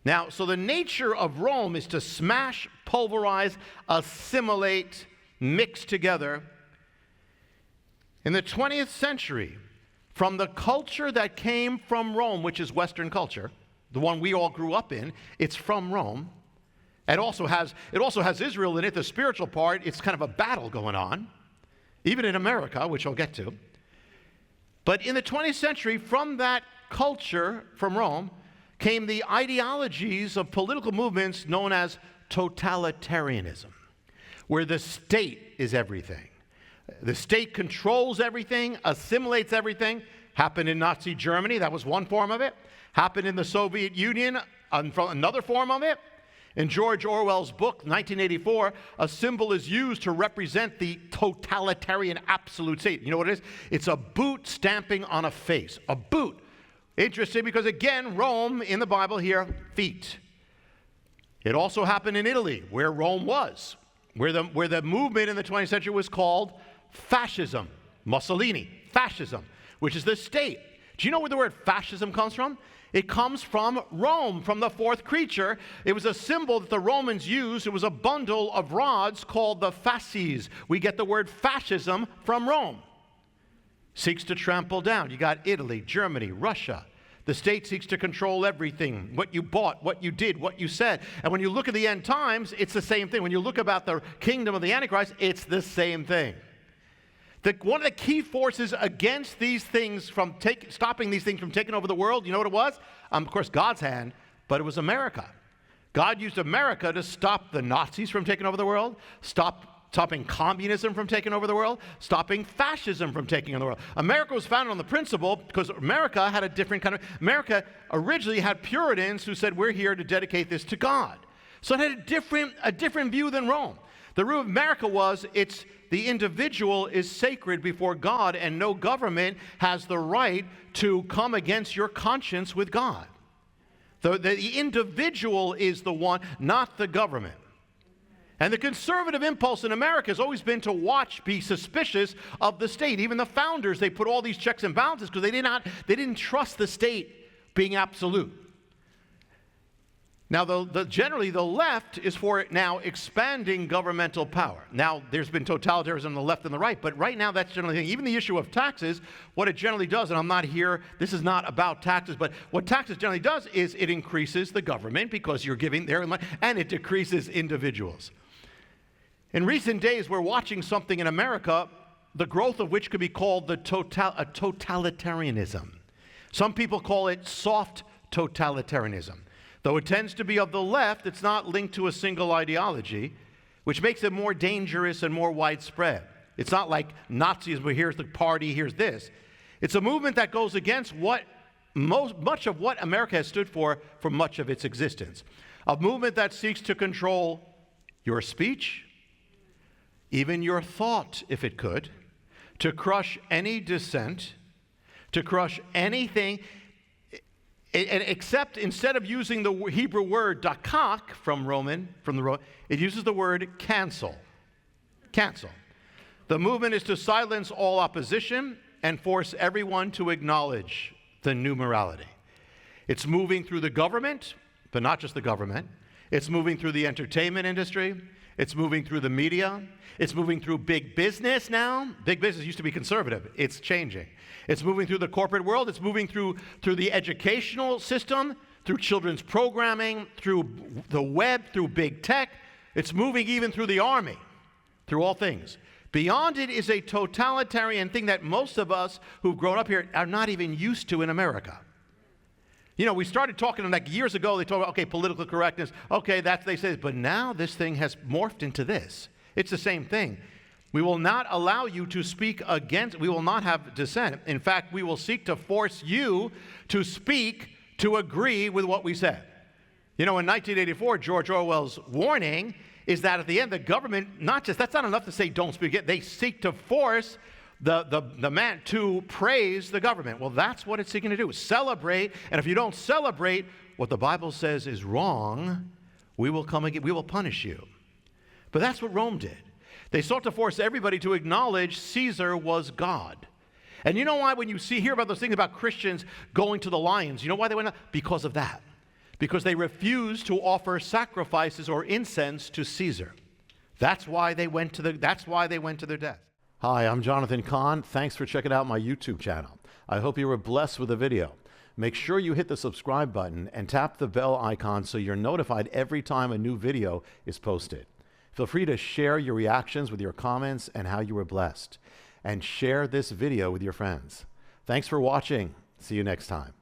Now, so the nature of Rome is to smash, pulverize, assimilate, mix together. In the 20th century, from the culture that came from Rome, which is Western culture, the one we all grew up in, it's from Rome. It also has Israel in it, the spiritual part. It's kind of a battle going on, even in America, which I'll get to. But in the 20th century, from that culture, from Rome, came the ideologies of political movements known as totalitarianism, where the state is everything. The state controls everything, assimilates everything. Happened in Nazi Germany, that was one form of it. Happened in the Soviet Union, another form of it. In George Orwell's book, 1984, a symbol is used to represent the totalitarian absolute state. You know what it is? It's a boot stamping on a face. A boot. Interesting because, again, Rome in the Bible here, feet. It also happened in Italy, where Rome was, where the movement in the 20th century was called fascism. Mussolini, fascism, which is the state. Do you know where the word fascism comes from? It comes from Rome, from the fourth creature. It was a symbol that the Romans used. It was a bundle of rods called the fasces. We get the word fascism from Rome. Seeks to trample down. You got Italy, Germany, Russia. The state seeks to control everything, what you bought, what you did, what you said. And when you look at the end times, it's the same thing. When you look about the kingdom of the Antichrist, it's the same thing. One of the key forces against these things stopping these things from taking over the world, you know what it was? Of course, God's hand, but it was America. God used America to stop the Nazis from taking over the world, stopping communism from taking over the world, stopping fascism from taking over the world. America was founded on the principle because America had a different kind of... America originally had Puritans who said, we're here to dedicate this to God. So it had a different view than Rome. The root of America was the individual is sacred before God, and no government has the right to come against your conscience with God. The individual is the one, not the government. And the conservative impulse in America has always been to be suspicious of the state. Even the founders, they put all these checks and balances because they didn't trust the state being absolute. Now, generally, the left is for now expanding governmental power. Now, there's been totalitarianism on the left and the right, but right now that's generally the thing. Even the issue of taxes, what it generally does, and I'm not here, this is not about taxes, but what taxes generally does is it increases the government because you're giving their money, and it decreases individuals. In recent days, we're watching something in America, the growth of which could be called totalitarianism. Some people call it soft totalitarianism. Though it tends to be of the left, it's not linked to a single ideology, which makes it more dangerous and more widespread. It's not like Nazism, where here's the party, here's this. It's a movement that goes against much of what America has stood for much of its existence. A movement that seeks to control your speech, even your thought, if it could, to crush any dissent, to crush anything. Except instead of using the Hebrew word dakak from the Roman, it uses the word cancel. Cancel. The movement is to silence all opposition and force everyone to acknowledge the new morality. It's moving through the government, but not just the government. It's moving through the entertainment industry. It's moving through the media. It's moving through big business now. Big business used to be conservative. It's changing. It's moving through the corporate world. It's moving through the educational system, through children's programming, through the web, through big tech. It's moving even through the army, through all things. Beyond it is a totalitarian thing that most of us who've grown up here are not even used to in America. You know, we started talking like years ago, they talked about, okay, political correctness. Okay, they say, but now this thing has morphed into this. It's the same thing. We will not allow you to speak against, we will not have dissent. In fact, we will seek to force you to speak to agree with what we said. You know, in 1984, George Orwell's warning is that at the end, the government, that's not enough to say don't speak. They seek to force the man to praise the government. Well, that's what it's seeking to do, celebrate. And if you don't celebrate what the Bible says is wrong, we will come again, we will punish you. But that's what Rome did. They sought to force everybody to acknowledge Caesar was God. And you know why when you hear about those things about Christians going to the lions, you know why they went out? Because of that. because they refused to offer sacrifices or incense to Caesar. That's why they went to their death. Hi, I'm Jonathan Cahn. Thanks for checking out my YouTube channel. I hope you were blessed with the video. Make sure you hit the subscribe button and tap the bell icon so you're notified every time a new video is posted. Feel free to share your reactions with your comments and how you were blessed. And share this video with your friends. Thanks for watching. See you next time.